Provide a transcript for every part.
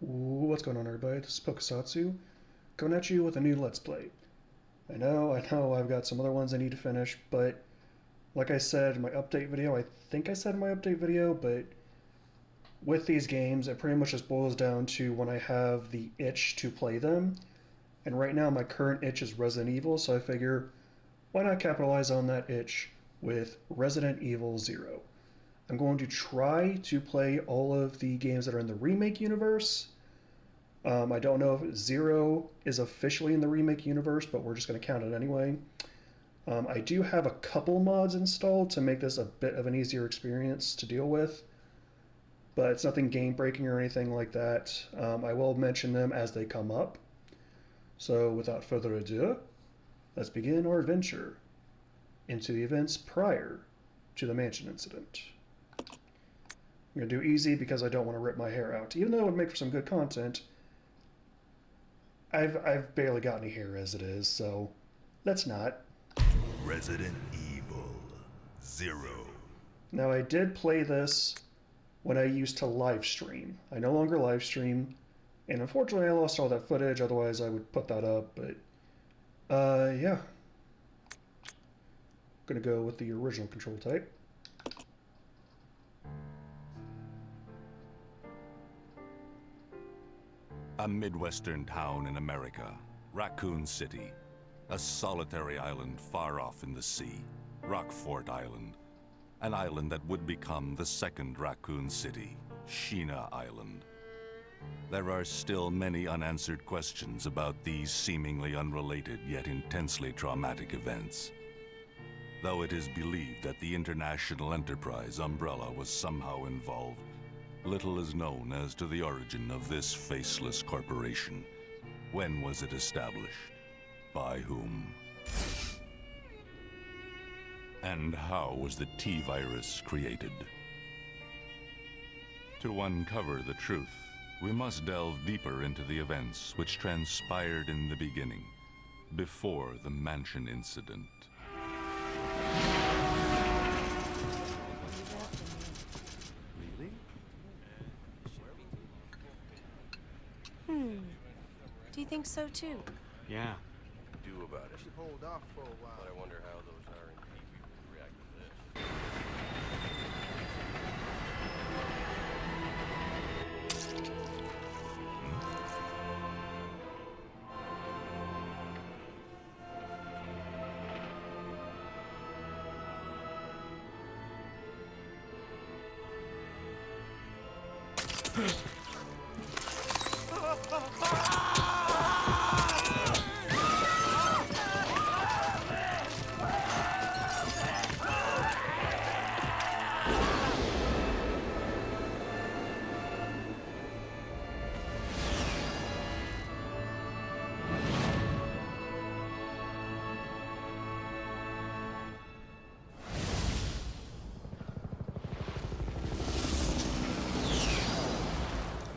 What's going on, everybody? This is Pokesatsu, coming at you with a new Let's Play. I know, I've got some other ones I need to finish, but like I said in my update video, I think I said in my update video, but with these games, it pretty much just boils down to when I have the itch to play them, and right now my current itch is Resident Evil, so I figure, why not capitalize on that itch with Resident Evil 0. I'm going to try to play all of the games that are in the remake universe. I don't know if 0 is officially in the remake universe, but we're just going to count it anyway. I do have a couple mods installed to make this a bit of an easier experience to deal with, but it's nothing game breaking or anything like that. I will mention them as they come up. So without further ado, let's begin our adventure into the events prior to the mansion incident. I'm going to do easy because I don't want to rip my hair out. Even though it would make for some good content, I've barely got any hair as it is, so let's not. Resident Evil 0. Now, I did play this when I used to live stream. I no longer live stream, and unfortunately I lost all that footage, otherwise I would put that up, but yeah. I'm going to go with the original control type. A Midwestern town in America, Raccoon City. A solitary island far off in the sea, Rockfort Island. An island that would become the second Raccoon City, Sheena Island. There are still many unanswered questions about these seemingly unrelated yet intensely traumatic events. Though it is believed that the international enterprise umbrella was somehow involved, little is known as to the origin of this faceless corporation. When was it established? By whom? And how was the T-virus created? To uncover the truth, we must delve deeper into the events which transpired in the beginning, before the mansion incident. Do you think so too? Yeah. Do about it. Should hold off for a while. But I wonder how those R&D people would react to this.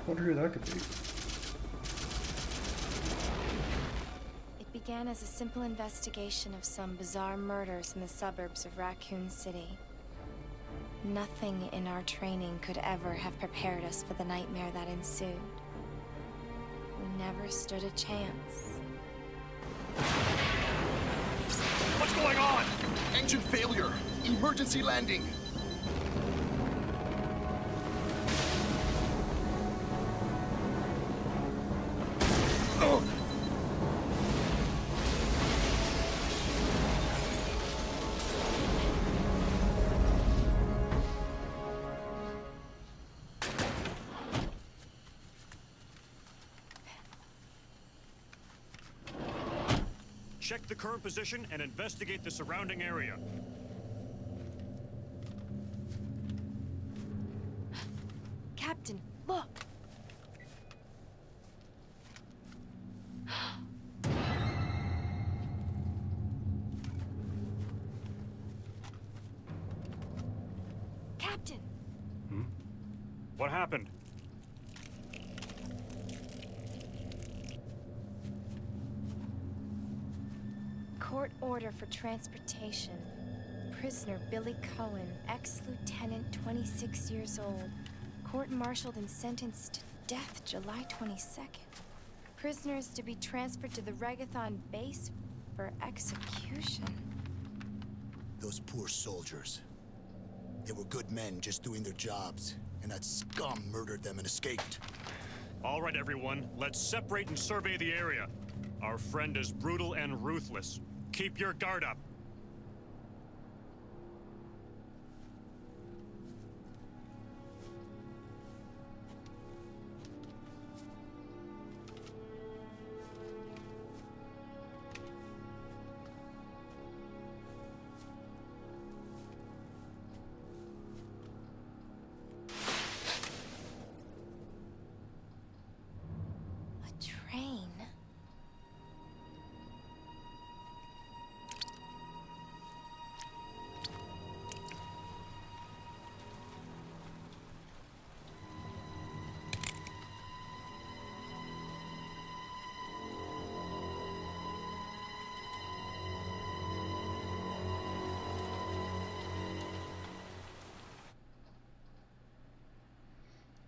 Wonder who that could be. It began as a simple investigation of some bizarre murders in the suburbs of Raccoon City. Nothing in our training could ever have prepared us for the nightmare that ensued. We never stood a chance. What's going on? Engine failure. Emergency landing. Check the current position and investigate the surrounding area. Captain, look! Captain! What happened? Court order for transportation. Prisoner Billy Cohen, ex-lieutenant, 26 years old. Court-martialed and sentenced death July 22nd. Prisoners to be transferred to the Regathon base for execution. Those poor soldiers. They were good men just doing their jobs, and that scum murdered them and escaped. All right, everyone, let's separate and survey the area. Our friend is brutal and ruthless. Keep your guard up. A train.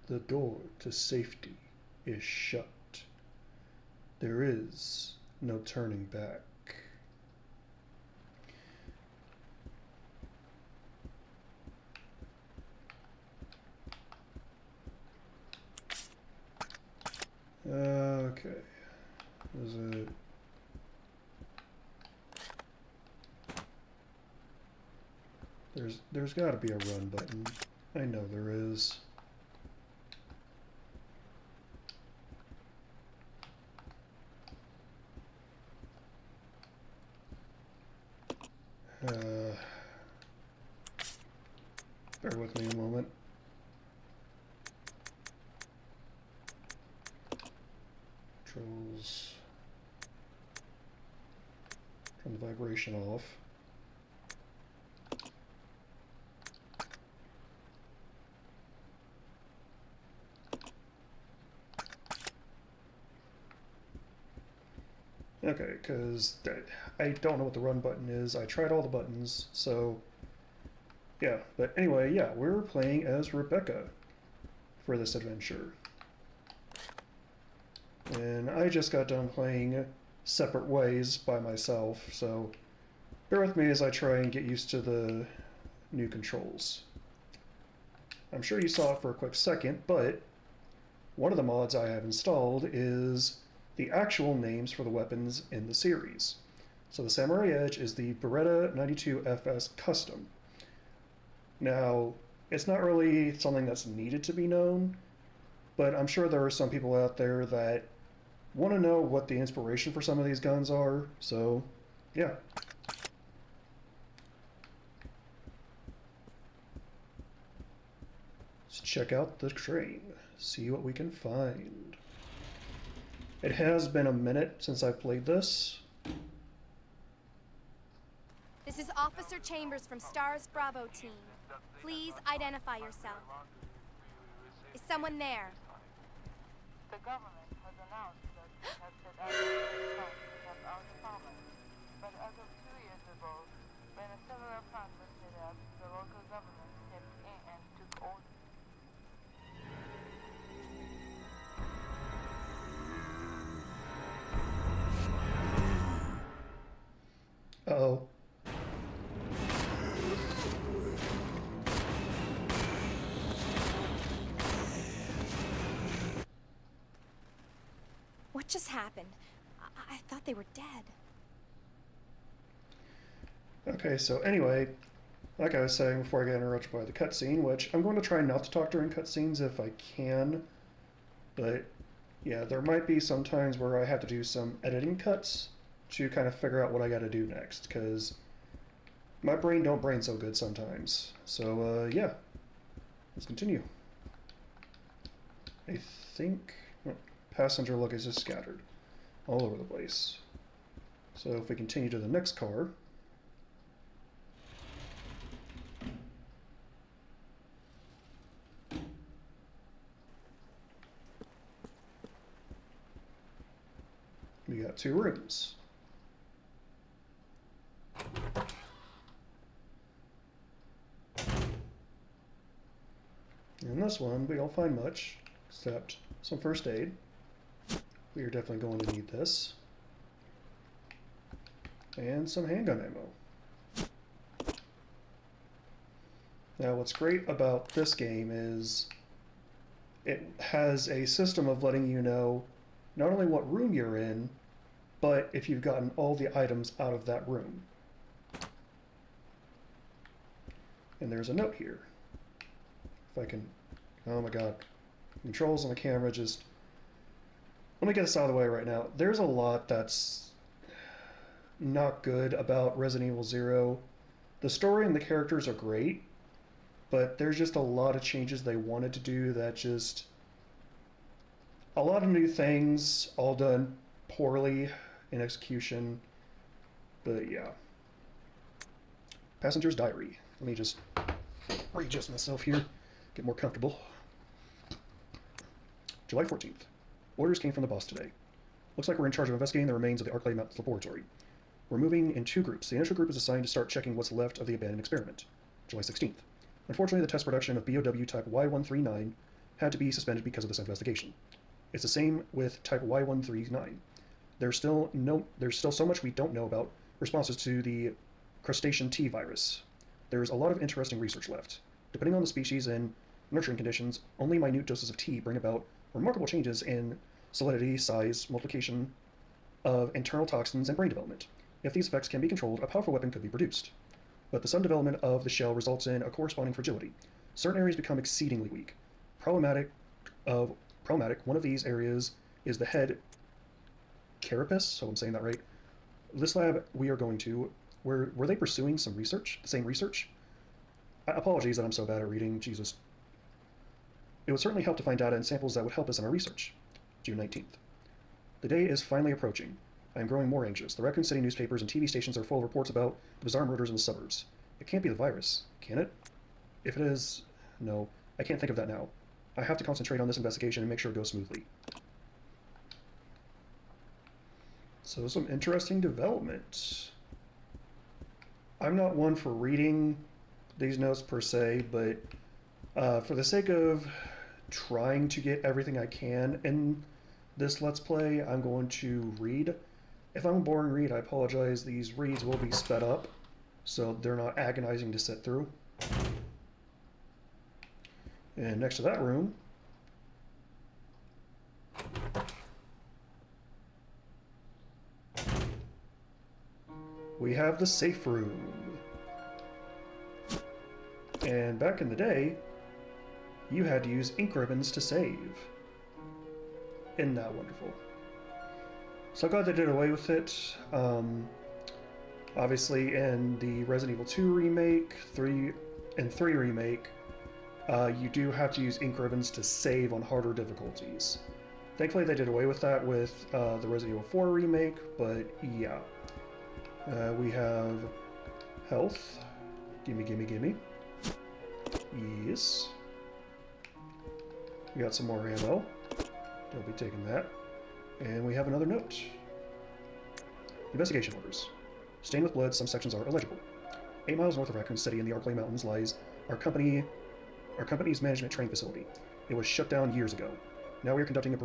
The door to safety is shut. There is no turning back. Okay. Is it? There's got to be a run button. I know there is. Bear with me a moment. Controls. Turn the vibration off. Okay, because I don't know what the run button is. I tried all the buttons, so yeah. But anyway, yeah, we're playing as Rebecca for this adventure. And I just got done playing Separate Ways by myself, so bear with me as I try and get used to the new controls. I'm sure you saw it for a quick second, but one of the mods I have installed is the actual names for the weapons in the series. So the Samurai Edge is the Beretta 92FS Custom. Now, it's not really something that's needed to be known, but I'm sure there are some people out there that want to know what the inspiration for some of these guns are, so yeah. Let's check out the train, see what we can find. It has been a minute since I played this. This is Officer Chambers from STARS Bravo team. Please identify yourself. Is someone there? The government has announced that it has set out to help out farmers. But as of 2 years ago, when a cellular plant was set up, the local government stepped in and took over. Uh-oh. What just happened? I thought they were dead. Okay, so anyway, like I was saying before I get interrupted by the cutscene, which I'm going to try not to talk during cutscenes if I can, but yeah, there might be some times where I have to do some editing cuts to kind of figure out what I got to do next, because my brain don't brain so good sometimes. So yeah, let's continue. I think passenger luggage is scattered all over the place. So if we continue to the next car, we got 2 rooms. In this one, we don't find much, except some first aid. We are definitely going to need this. And some handgun ammo. Now what's great about this game is it has a system of letting you know not only what room you're in, but if you've gotten all the items out of that room. And there's a note here. If I can, oh my god, controls on the camera just, let me get this out of the way right now. There's a lot that's not good about Resident Evil 0. The story and the characters are great, but there's just a lot of changes they wanted to do that just, a lot of new things, all done poorly in execution, but yeah. Passenger's diary. Let me just readjust myself here, get more comfortable. July 14th. Orders came from the boss today. Looks like we're in charge of investigating the remains of the Arclay Mountains laboratory. We're moving in 2 groups. The initial group is assigned to start checking what's left of the abandoned experiment. July 16th. Unfortunately, the test production of BOW type Y139 had to be suspended because of this investigation. It's the same with type Y139. There's still so much we don't know about responses to the crustacean T virus. There's a lot of interesting research left. Depending on the species and nurturing conditions, only minute doses of T bring about remarkable changes in solidity, size, multiplication of internal toxins, and brain development. If these effects can be controlled, a powerful weapon could be produced. But the sudden development of the shell results in a corresponding fragility. Certain areas become exceedingly weak. Problematic, one of these areas is the head carapace, so I'm saying that right. This lab we are going to, were they pursuing some research? The same research? Apologies that I'm so bad at reading, Jesus. It would certainly help to find data and samples that would help us in our research. June 19th. The day is finally approaching. I am growing more anxious. The Raccoon City newspapers and TV stations are full of reports about the bizarre murders in the suburbs. It can't be the virus, can it? If it is, no, I can't think of that now. I have to concentrate on this investigation and make sure it goes smoothly. So some interesting development. I'm not one for reading these notes per se, but for the sake of trying to get everything I can in this Let's Play, I'm going to read. If I'm a boring read, I apologize. These reads will be sped up, so they're not agonizing to sit through. And next to that room, we have the safe room. And back in the day, you had to use ink ribbons to save. Isn't that wonderful? So glad they did away with it. Obviously, in the Resident Evil 2 remake, 3 remake, you do have to use ink ribbons to save on harder difficulties. Thankfully, they did away with that with the Resident Evil 4 remake, but yeah. We have health. Gimme, gimme, gimme. Yes. We got some more ammo. Don't be taking that. And we have another note. Investigation orders. Stained with blood, some sections are illegible. 8 miles north of Raccoon City in the Arclay Mountains lies our company's management training facility. It was shut down years ago. Now we are conducting a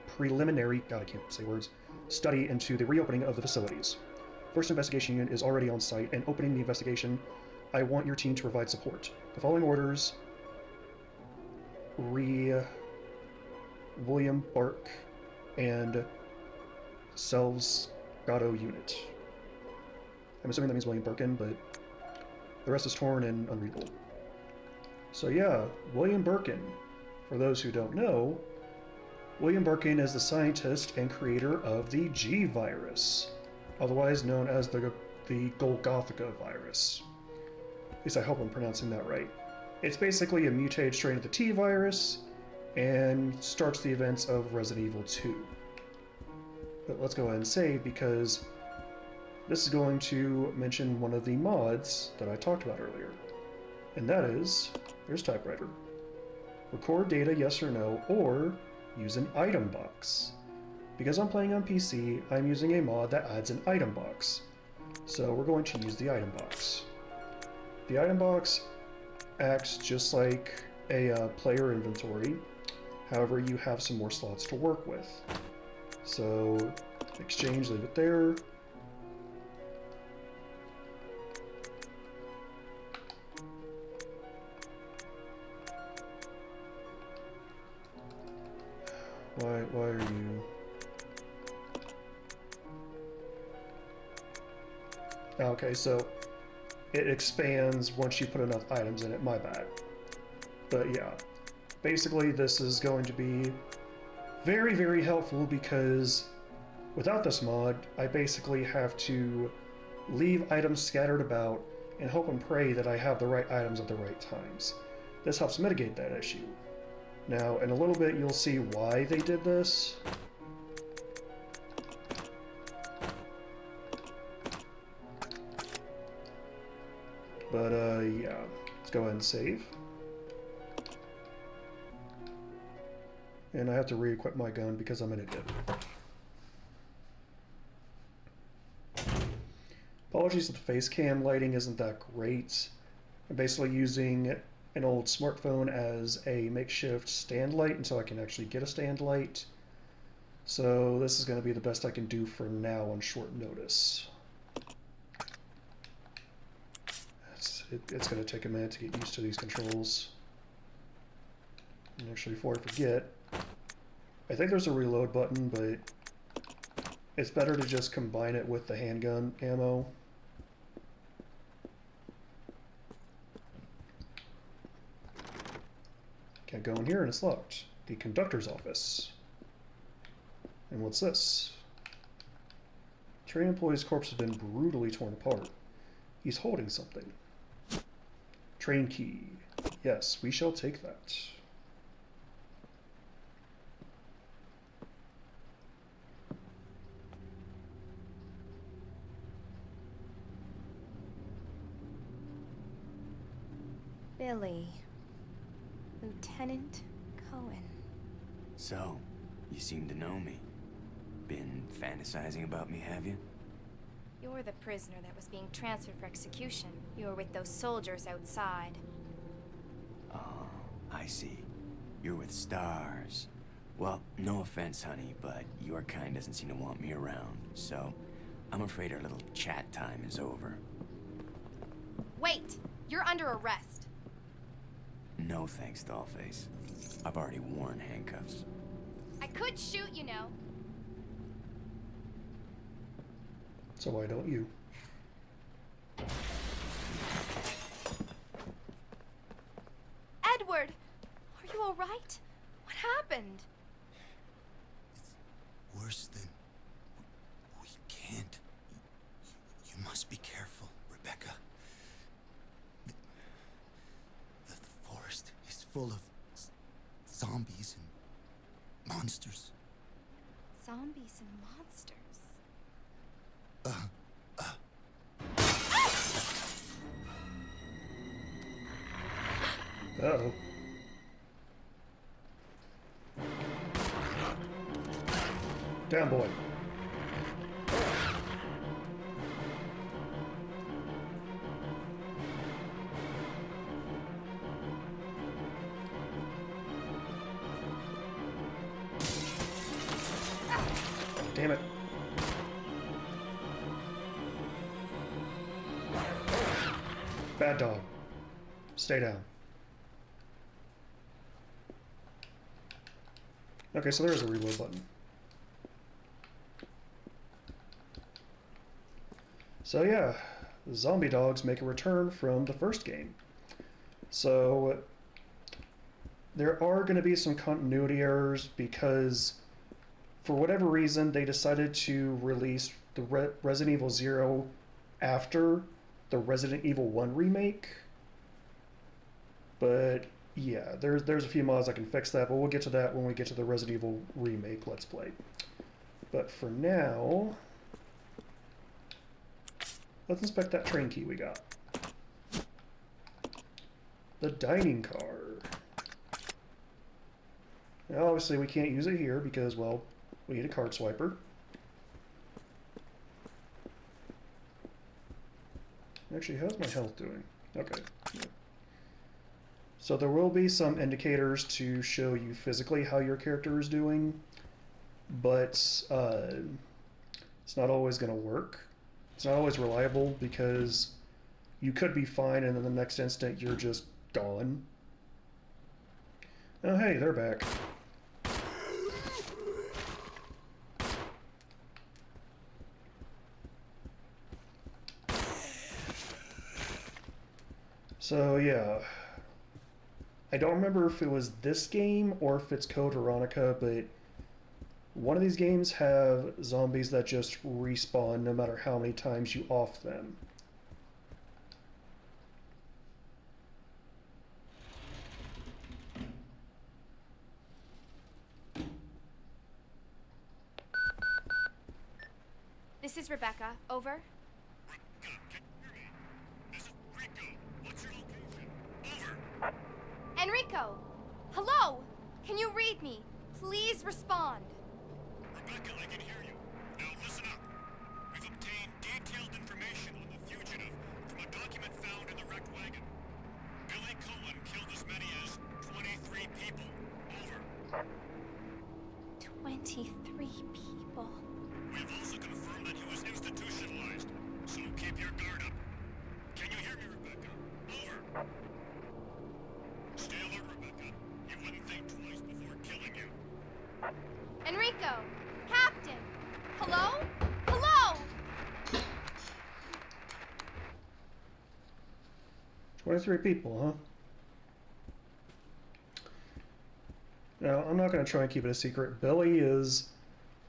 preliminary, God, I can't say words, study into the reopening of the facilities. First investigation unit is already on site, and opening the investigation, I want your team to provide support. The following orders: William Bark and Salvsgado unit. I'm assuming that means William Birkin, but the rest is torn and unreadable. So yeah, William Birkin. For those who don't know, William Birkin is the scientist and creator of the G virus, otherwise known as the Golgothica virus. At least I hope I'm pronouncing that right. It's basically a mutated strain of the T virus and starts the events of Resident Evil 2. But let's go ahead and save, because this is going to mention one of the mods that I talked about earlier. And that is, here's typewriter. Record data yes or no, or use an item box. Because I'm playing on PC, I'm using a mod that adds an item box. So we're going to use the item box. The item box acts just like a player inventory, However, you have some more slots to work with. So, exchange, leave it there. Why are you... Okay, so it expands once you put enough items in it, my bad. But yeah, basically this is going to be very, very helpful because without this mod, I basically have to leave items scattered about and hope and pray that I have the right items at the right times. This helps mitigate that issue. Now, in a little bit, you'll see why they did this. But, yeah. Let's go ahead and save. And I have to re-equip my gun because I'm an idiot. Apologies if the face cam lighting isn't that great. I'm basically using an old smartphone as a makeshift stand light until I can actually get a stand light. So this is going to be the best I can do for now on short notice. It's going to take a minute to get used to these controls. And actually, before I forget, I think there's a reload button, but it's better to just combine it with the handgun ammo. Can't go in here and it's locked. The conductor's office. And what's this? Train employee's corpse has been brutally torn apart. He's holding something. Train key. Yes, we shall take that. Billy. Lieutenant Cohen. So, you seem to know me. Been fantasizing about me, have you? You're the prisoner that was being transferred for execution. You were with those soldiers outside. Oh, I see. You're with stars. Well, no offense, honey, but your kind doesn't seem to want me around, so I'm afraid our little chat time is over. Wait! You're under arrest. No thanks, Dollface. I've already worn handcuffs. I could shoot, you know. So why don't you? Edward! Are you alright? What happened? It's worse than... We can't. You must be careful, Rebecca. The forest is full of zombies and monsters. Zombies and monsters. Uh-oh. Down, boy. Damn it. Bad dog. Stay down. Okay, so there is a reload button. So yeah, zombie dogs make a return from the first game. So there are going to be some continuity errors because for whatever reason they decided to release the Resident Evil 0 after the Resident Evil 1 remake. But yeah, there's a few mods that can fix that, but we'll get to that when we get to the Resident Evil remake Let's Play. But for now, let's inspect that train key we got. The dining car. Now, obviously we can't use it here because, well, we need a card swiper. Actually, how's my health doing? Okay. Yeah. So there will be some indicators to show you physically how your character is doing, but it's not always going to work. It's not always reliable because you could be fine and then the next instant you're just gone. Oh hey, they're back. So yeah, I don't remember if it was this game or if it's Code Veronica, but one of these games have zombies that just respawn no matter how many times you off them. This is Rebecca. Over. Enrico! Hello! Can you read me? Please respond. Rebecca, I can hear you. Now listen up. We've obtained detailed information on the fugitive from a document found in the wrecked wagon. Billy Cohen killed as many as 23 people. Over. 23 people. We have also confirmed that he was institutionalized, so keep your guard up. Can you hear me, Rebecca? Over. Stay alert, Rebecca. He wouldn't think twice before killing you. Enrico! Captain! Hello? Hello! 23 people, huh? Now, I'm not going to try and keep it a secret. Billy is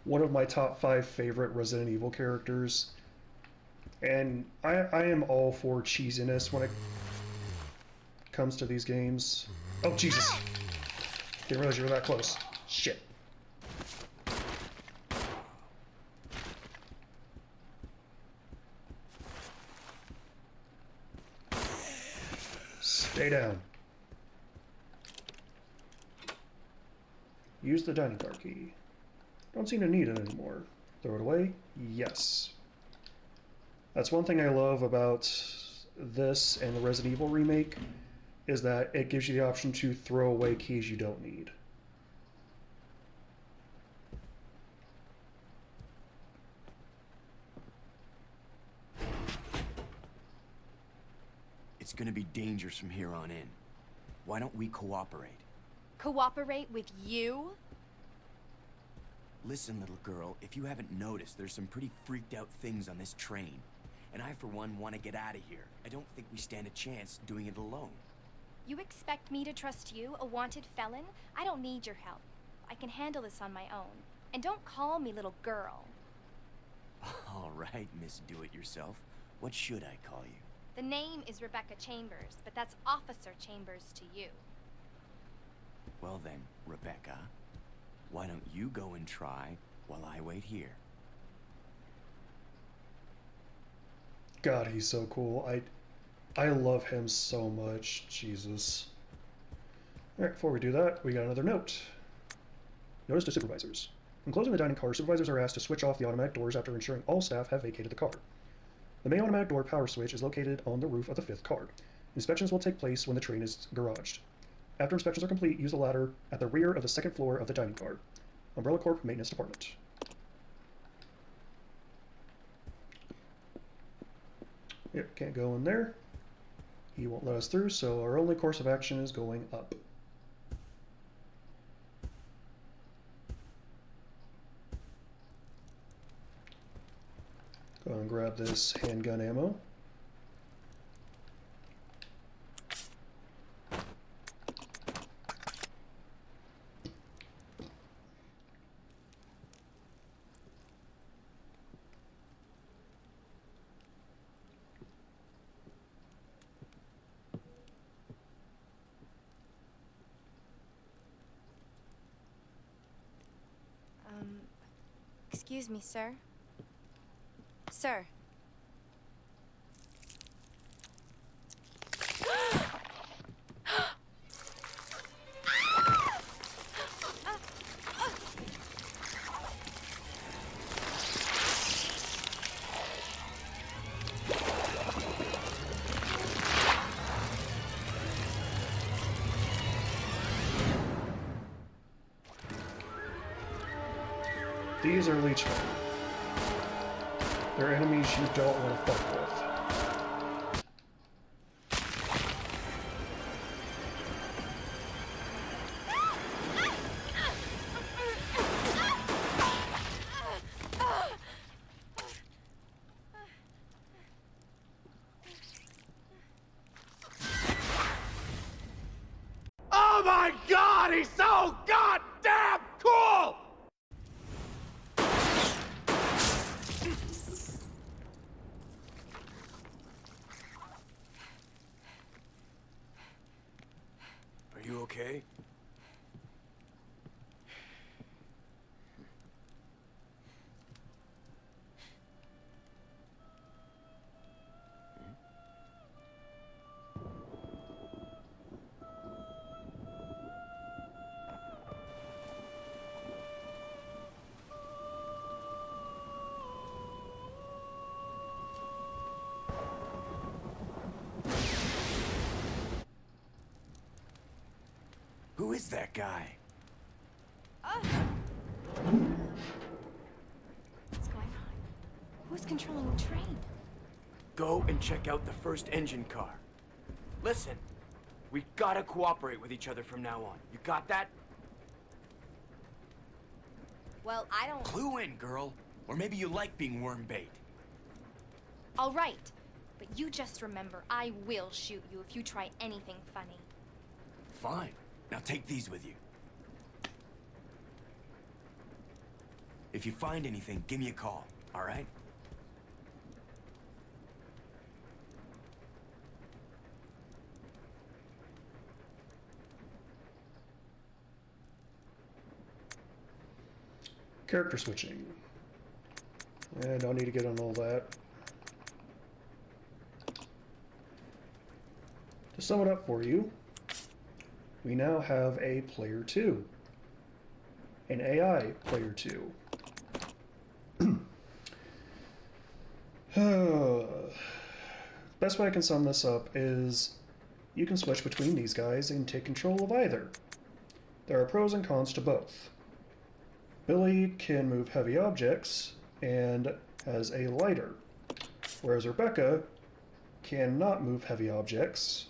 one of my top 5 favorite Resident Evil characters. And I am all for cheesiness when it comes to these games. Oh, Jesus. Didn't realize you were that close. Shit. Stay down. Use the dining car key. Don't seem to need it anymore. Throw it away? Yes. That's one thing I love about this and the Resident Evil remake, is that it gives you the option to throw away keys you don't need. It's gonna be dangerous from here on in. Why don't we cooperate? Cooperate with you? Listen, little girl, if you haven't noticed, there's some pretty freaked out things on this train. And I, for one, want to get out of here. I don't think we stand a chance doing it alone. You expect me to trust you, a wanted felon? I don't need your help. I can handle this on my own. And don't call me little girl. All right, Miss Do-It-Yourself. What should I call you? The name is Rebecca Chambers, but that's Officer Chambers to you. Well then, Rebecca, why don't you go and try while I wait here? God, he's so cool. I love him so much. Jesus. Alright, before we do that, we got another note. Notice to supervisors. When closing the dining car, supervisors are asked to switch off the automatic doors after ensuring all staff have vacated the car. The main automatic door power switch is located on the roof of the 5th car. Inspections will take place when the train is garaged. After inspections are complete, use the ladder at the rear of the 2nd floor of the dining car. Umbrella Corp Maintenance Department. Yep, can't go in there. He won't let us through, so our only course of action is going up. Go and grab this handgun ammo. Excuse me, sir. Sir. These are leechmen. They're enemies you don't want to fuck with. Oh my god, he's so goddamn cool! Are you okay? Who is that guy? What's going on? Who's controlling the train? Go and check out the first engine car. Listen, we gotta cooperate with each other from now on. You got that? Well, I don't... Clue in, girl. Or maybe you like being worm bait. All right. But you just remember, I will shoot you if you try anything funny. Fine. Now take these with you. If you find anything, give me a call, all right? Character switching. I don't need to get on all that. To sum it up for you, we now have a player 2. An AI player 2. Best way I can sum this up is you can switch between these guys and take control of either. There are pros and cons to both. Billy can move heavy objects and has a lighter, whereas Rebecca cannot move heavy objects,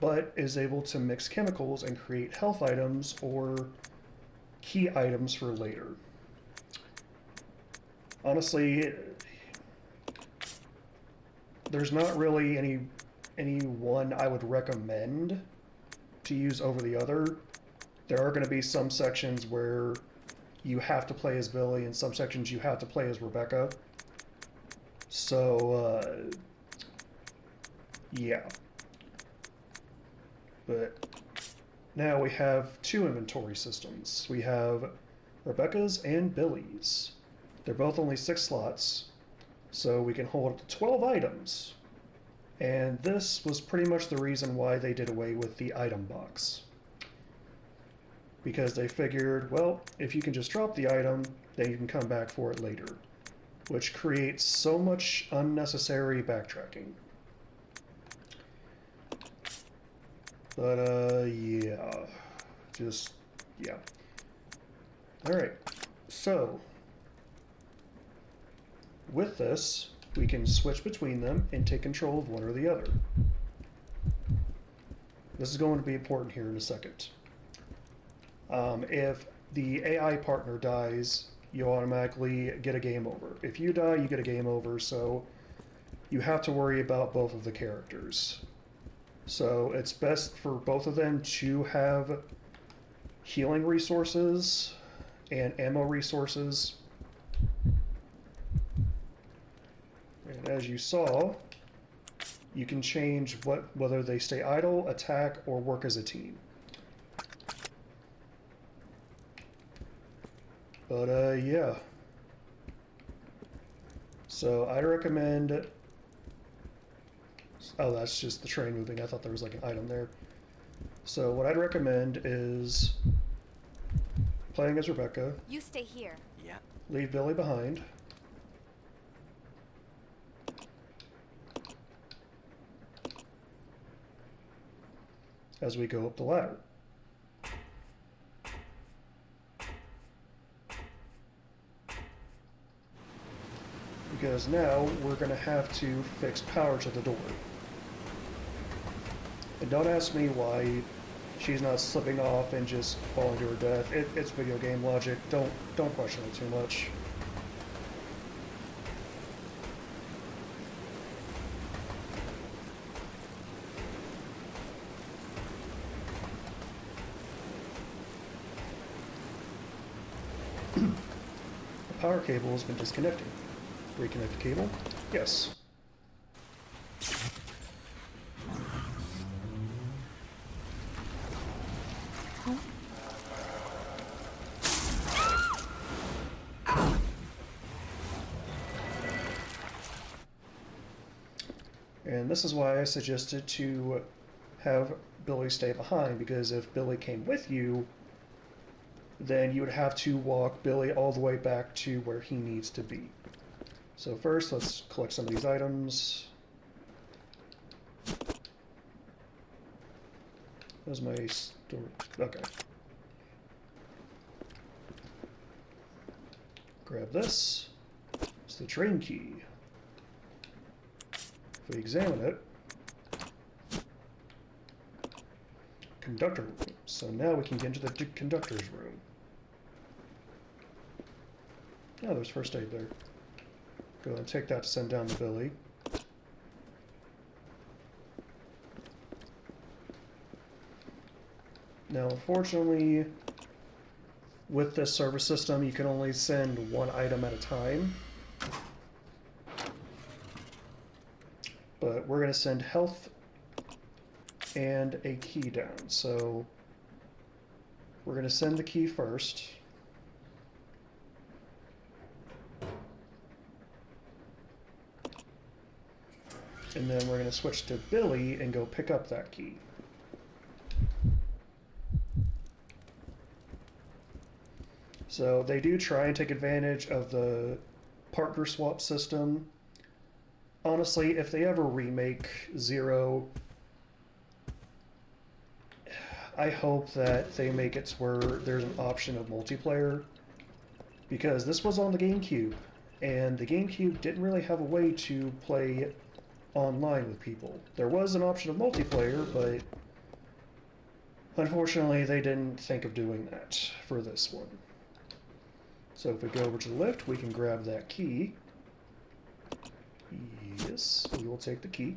but is able to mix chemicals and create health items or key items for later. Honestly, there's not really any one I would recommend to use over the other. There are going to be some sections where you have to play as Billy, and some sections you have to play as Rebecca. So, yeah. But now we have 2 inventory systems. We have Rebecca's and Billy's. They're both only 6 slots, so we can hold up to 12 items. And this was pretty much the reason why they did away with the item box. Because they figured, well, if you can just drop the item, then you can come back for it later. Which creates so much unnecessary backtracking. But, yeah. Yeah. Alright. So, with this, we can switch between them and take control of one or the other. This is going to be important here in a second. If the AI partner dies, you automatically get a game over. If you die, you get a game over, so you have to worry about both of the characters. So it's best for both of them to have healing resources and ammo resources. And as you saw, you can change whether they stay idle, attack, or work as a team. But, yeah. So, I'd recommend... Oh, that's just the train moving. I thought there was like an item there. So, what I'd recommend is playing as Rebecca. You stay here. Yeah. Leave Billy behind. As we go up the ladder. because now we're going to have to fix power to the door. And don't ask me why she's not slipping off and just falling to her death. It's video game logic. Don't question it too much. The power cable has been disconnected. Reconnect the cable? Yes. And this is why I suggested to have Billy stay behind, because if Billy came with you, then you would have to walk Billy all the way back to where he needs to be. So first, let's collect some of these items. There's my store. Okay. Grab this. It's the train key. If we examine it, conductor room. So now we can get into the conductor's room. Oh, there's first aid there. Go ahead and take that to send down to Billy. Now, unfortunately, with this service system, you can only send one item at a time. But we're going to send health and a key down. So we're going to send the key first. And then we're going to switch to Billy and go pick up that key. So they do try and take advantage of the partner swap system. Honestly, if they ever remake Zero, I hope that they make it to where there's an option of multiplayer, because this was on the GameCube, and the GameCube didn't really have a way to play online with people. There was an option of multiplayer, but unfortunately they didn't think of doing that for this one. So if we go over to the left, we can grab that key. Yes, we will take the key.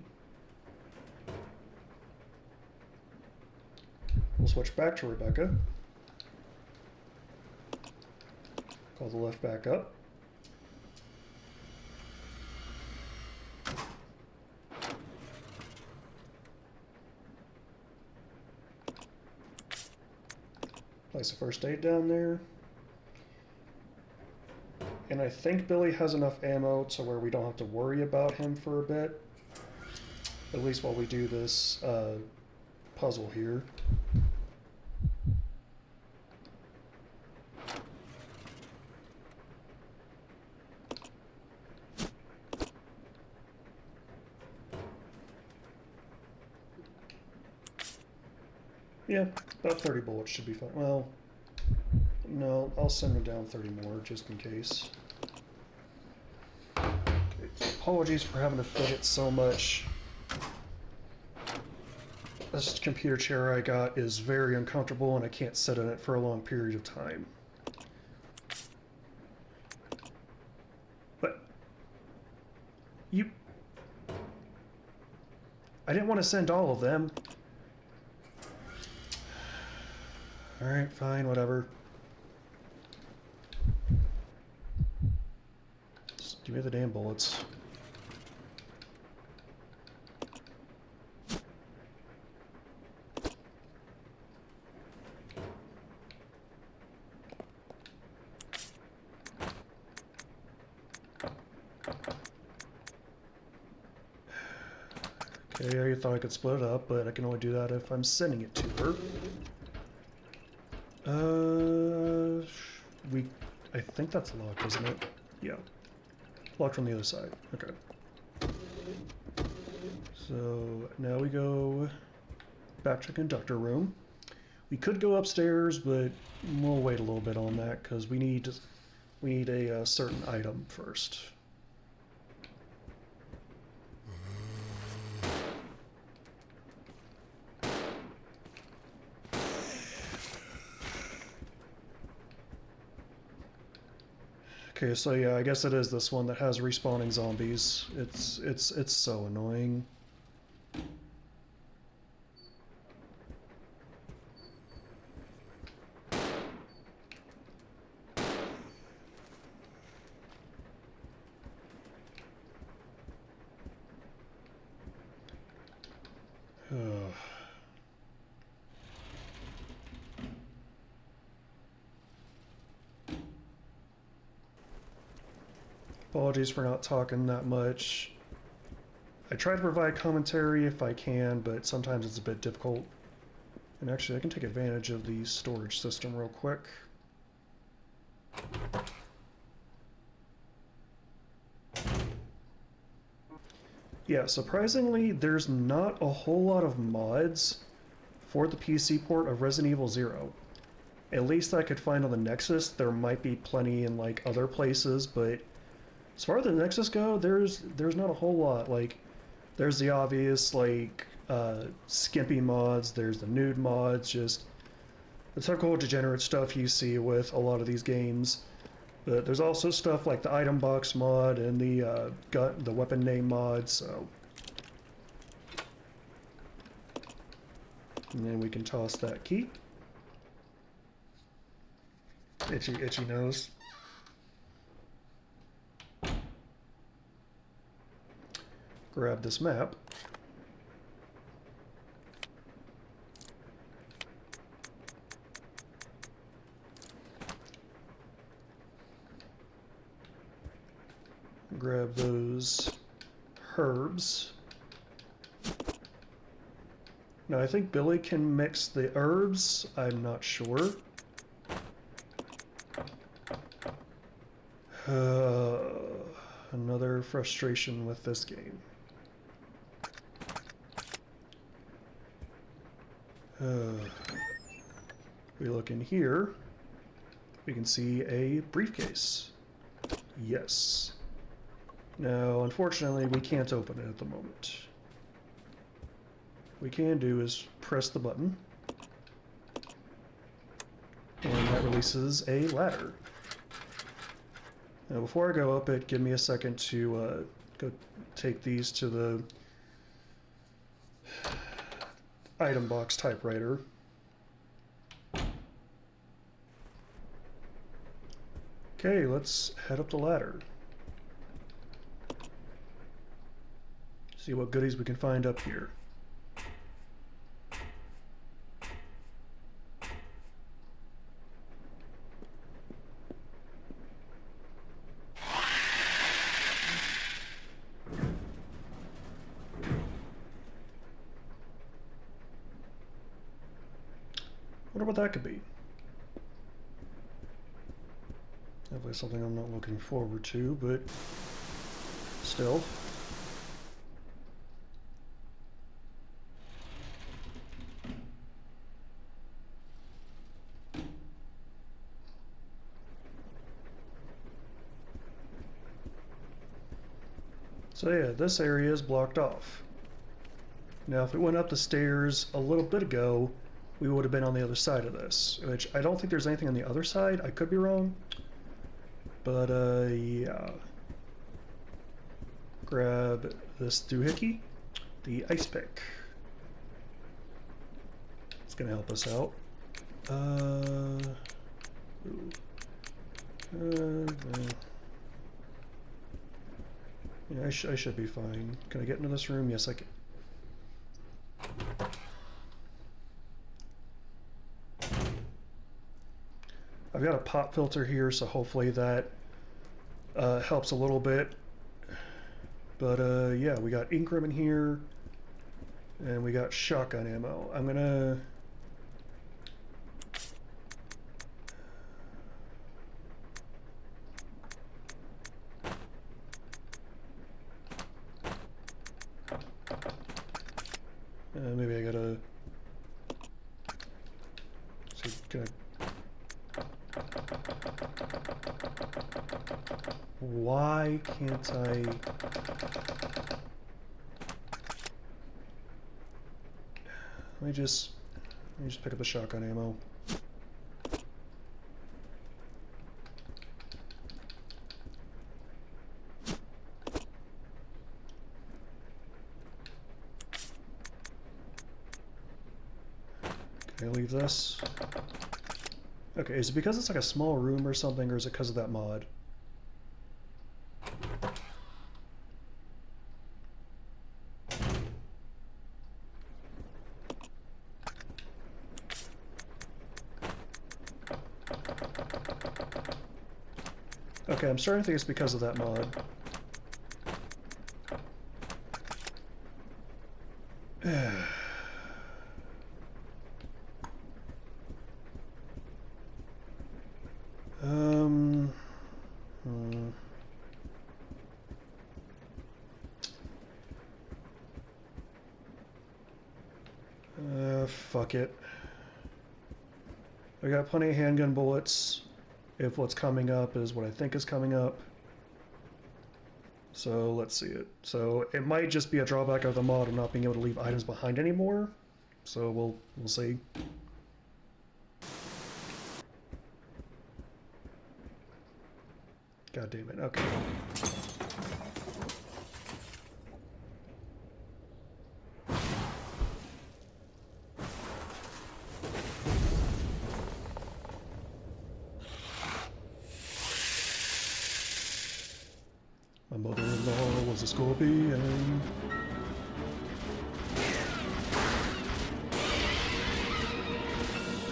We'll switch back to Rebecca. Call the lift back up. Place a first aid down there. And I think Billy has enough ammo to where we don't have to worry about him for a bit. At least while we do this puzzle here. Yeah, about 30 bullets should be fine. Well, no, I'll send him down 30 more just in case. Okay, apologies for having to fidget so much. This computer chair I got is very uncomfortable and I can't sit in it for a long period of time. But I didn't want to send all of them. Alright, fine, whatever. Just give me the damn bullets. Okay, I thought I could split it up, but I can only do that if I'm sending it to her. I think that's locked, isn't it? Yeah. Locked from the other side. Okay. So now we go back to the conductor room. We could go upstairs, but we'll wait a little bit on that because we need a certain item first. Okay, so yeah, I guess it is this one that has respawning zombies. It's so annoying. Ugh. Apologies for not talking that much. I try to provide commentary if I can, but sometimes it's a bit difficult. And actually, I can take advantage of the storage system real quick. Yeah, surprisingly, there's not a whole lot of mods for the PC port of Resident Evil 0. At least I could find on the Nexus. There might be plenty in like other places, but as far as the Nexus go, there's not a whole lot. Like, there's the obvious like skimpy mods, there's the nude mods, just the typical degenerate stuff you see with a lot of these games. But there's also stuff like the item box mod and the weapon name mod. So, and then we can toss that key. Itchy nose. Grab this map. Grab those herbs. Now I think Billy can mix the herbs. I'm not sure. Another frustration with this game. We look in here. We can see a briefcase. Yes. Now, unfortunately, we can't open it at the moment. What we can do is press the button. And that releases a ladder. Now, before I go up it, give me a second to go take these to the item box typewriter. Okay, let's head up the ladder. See what goodies we can find up here. Wonder what that could be. Definitely something I'm not looking forward to, but still. So yeah, this area is blocked off. Now if we went up the stairs a little bit ago, we would have been on the other side of this, which I don't think there's anything on the other side. I could be wrong. But, yeah. Grab this doohickey, the ice pick. It's gonna help us out. Yeah, I should be fine. Can I get into this room? Yes, I can. I've got a pop filter here, so hopefully that helps a little bit. But yeah, we got Ingram in here, and we got shotgun ammo. I'm gonna... maybe I gotta... See, can I... Why can't I... Let me just pick up the shotgun ammo. Can I leave this? Okay, is it because it's like a small room or something, or is it because of that mod? Okay, I'm starting to think it's because of that mod. Hmm. Fuck it. I got plenty of handgun bullets if what's coming up is what I think is coming up. So let's see it. So it might just be a drawback of the mod of not being able to leave items behind anymore. So we'll see. God damn it. Okay. My mother-in-law was a scorpion.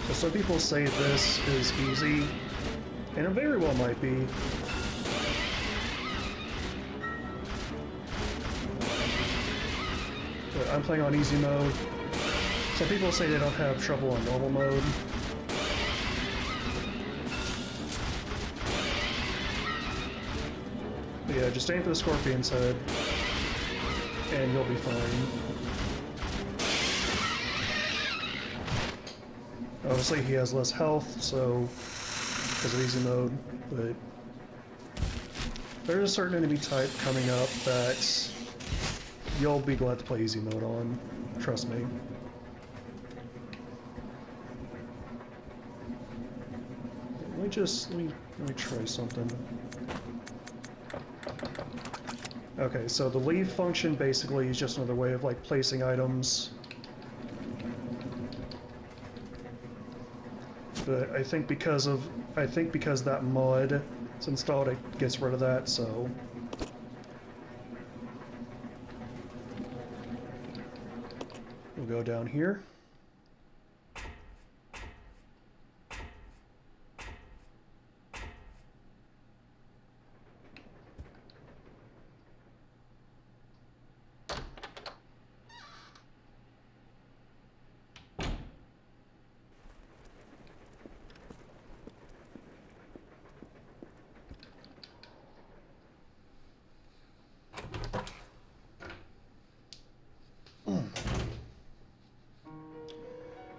So some people say this is easy, and it very well might be. But I'm playing on easy mode. Some people say they don't have trouble on normal mode. But yeah, just aim for the scorpion's head, and you'll be fine. Obviously he has less health, so because of easy mode, but there's a certain enemy type coming up that you'll be glad to play easy mode on, trust me. Let me try something. Okay, so the leave function basically is just another way of like placing items. But I think because that mod is installed, it gets rid of that, so we'll go down here.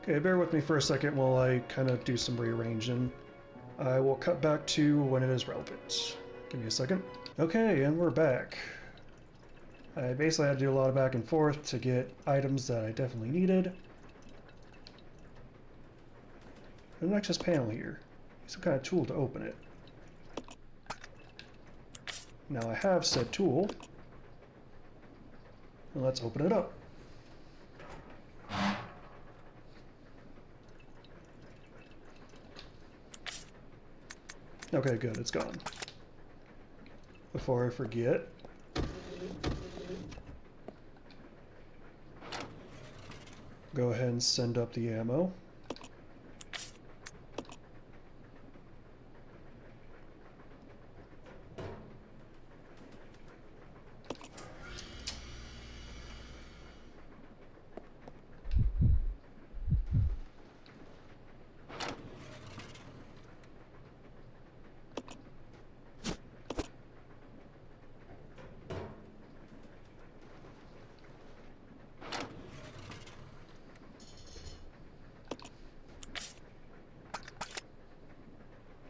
Okay, bear with me for a second while I kind of do some rearranging. I will cut back to when it is relevant. Give me a second. Okay, and we're back. I basically had to do a lot of back and forth to get items that I definitely needed. The next panel here. Some kind of tool to open it. Now I have said tool. And let's open it up. Okay, good, it's gone. Before I forget, go ahead and send up the ammo.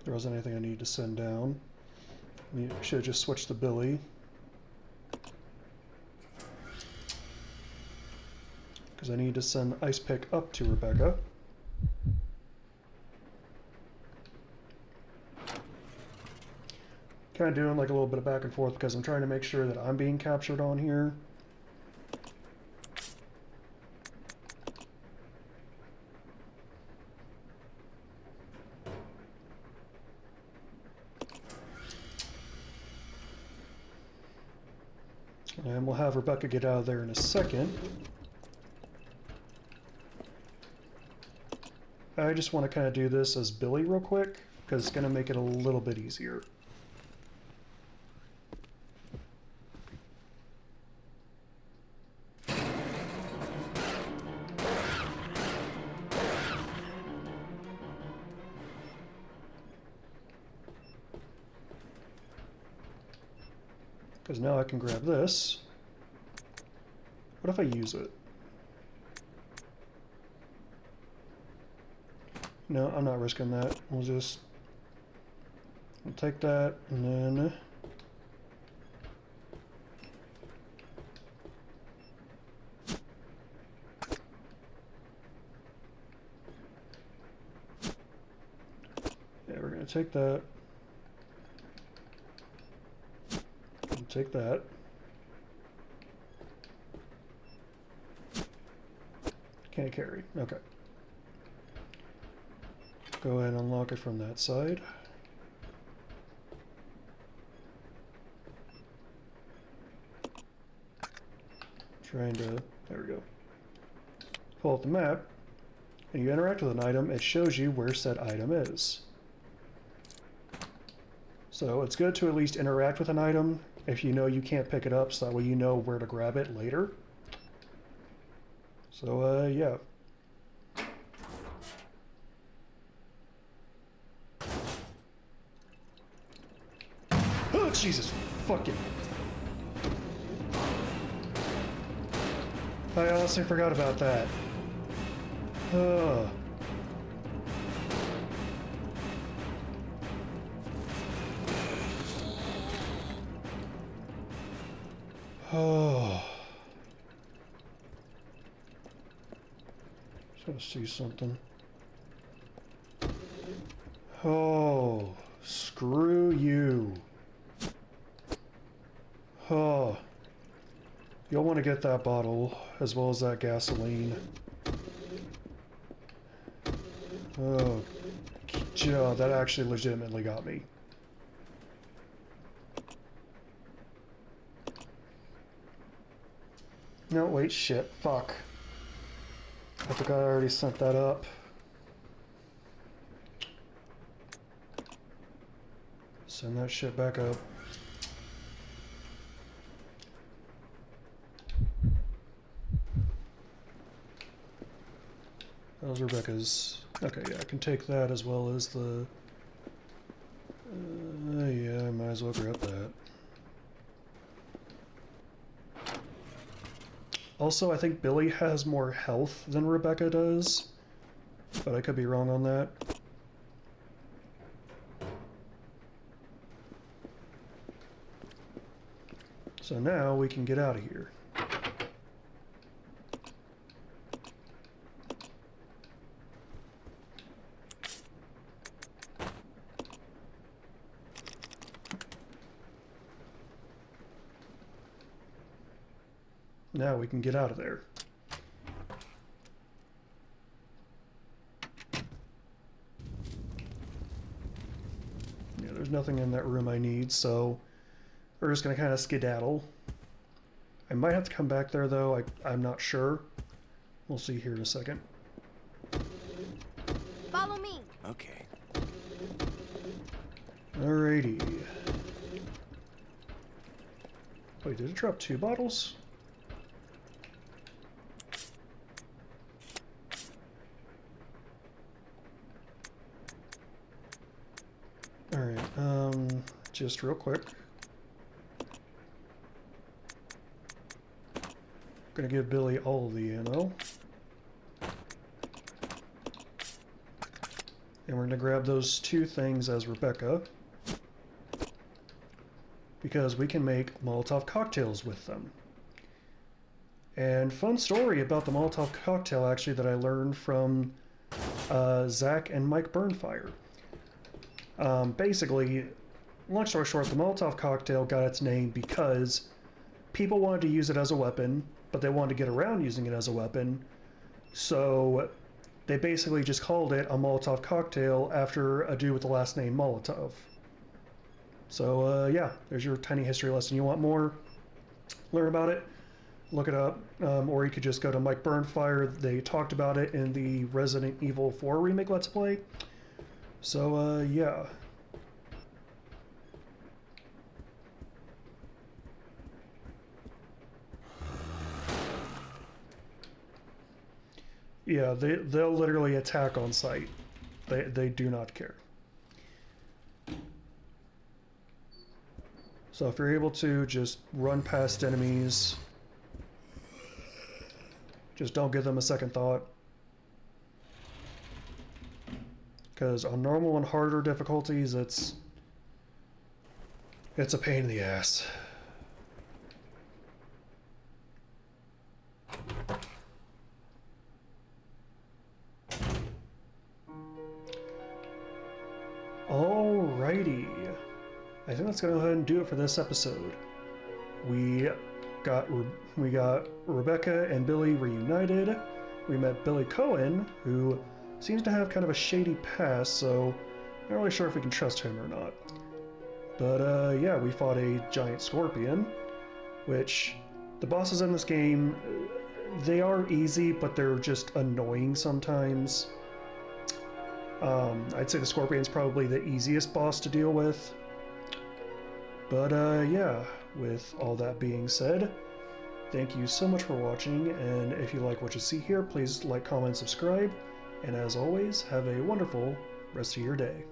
There wasn't anything I need to send down. I should have just switched to Billy. Because I need to send Ice Pick up to Rebecca. Kind of doing like a little bit of back and forth because I'm trying to make sure that I'm being captured on here. And we'll have Rebecca get out of there in a second. I just want to kind of do this as Billy real quick, because it's going to make it a little bit easier. Because now I can grab this. What if I use it? No, I'm not risking that. We'll take that, and then... Yeah, we're gonna take that. And take that. Can't carry. Okay. Go ahead and unlock it from that side. Trying to, there we go. Pull up the map, and you interact with an item, it shows you where said item is. So it's good to at least interact with an item if you know you can't pick it up, so that way you know where to grab it later. So, yeah. Oh, Jesus fucking... I honestly forgot about that. Oh. Oh. Just gotta see something. Oh, screw you. Oh. You'll want to get that bottle, as well as that gasoline. Oh, that actually legitimately got me. No, wait, shit, fuck. I forgot I already sent that up. Send that shit back up. That was Rebecca's. Okay, yeah, I can take that as well as the... yeah, I might as well grab that. Also, I think Billy has more health than Rebecca does, but I could be wrong on that. So now we can get out of here. Now we can get out of there. Yeah, there's nothing in that room I need, so we're just gonna kind of skedaddle. I might have to come back there though, I'm not sure. We'll see here in a second. Follow me. Okay. Alrighty. Wait, did it drop 2 bottles? Alright, just real quick. Gonna give Billy all of the ammo. And we're gonna grab those 2 things as Rebecca, because we can make Molotov cocktails with them. And fun story about the Molotov cocktail actually that I learned from Zach and Mike Burnfire. Basically, long story short, the Molotov cocktail got its name because people wanted to use it as a weapon, but they wanted to get around using it as a weapon, so they basically just called it a Molotov cocktail after a dude with the last name Molotov. So yeah, there's your tiny history lesson. You want more? learn about it, look it up, or you could just go to Mike Burnfire. They talked about it in the Resident Evil 4 remake Let's Play. So, yeah. Yeah, they'll literally attack on sight. They do not care. So if you're able to, just run past enemies. Just don't give them a second thought. Because on normal and harder difficulties, it's a pain in the ass. Alrighty. I think that's gonna go ahead and do it for this episode. We got Rebecca and Billy reunited. We met Billy Cohen, who seems to have kind of a shady past, so not really sure if we can trust him or not. But yeah, we fought a giant scorpion, which the bosses in this game, they are easy, but they're just annoying sometimes. I'd say the scorpion's probably the easiest boss to deal with. But yeah, with all that being said, thank you so much for watching, and if you like what you see here, please like, comment, subscribe, and as always, have a wonderful rest of your day.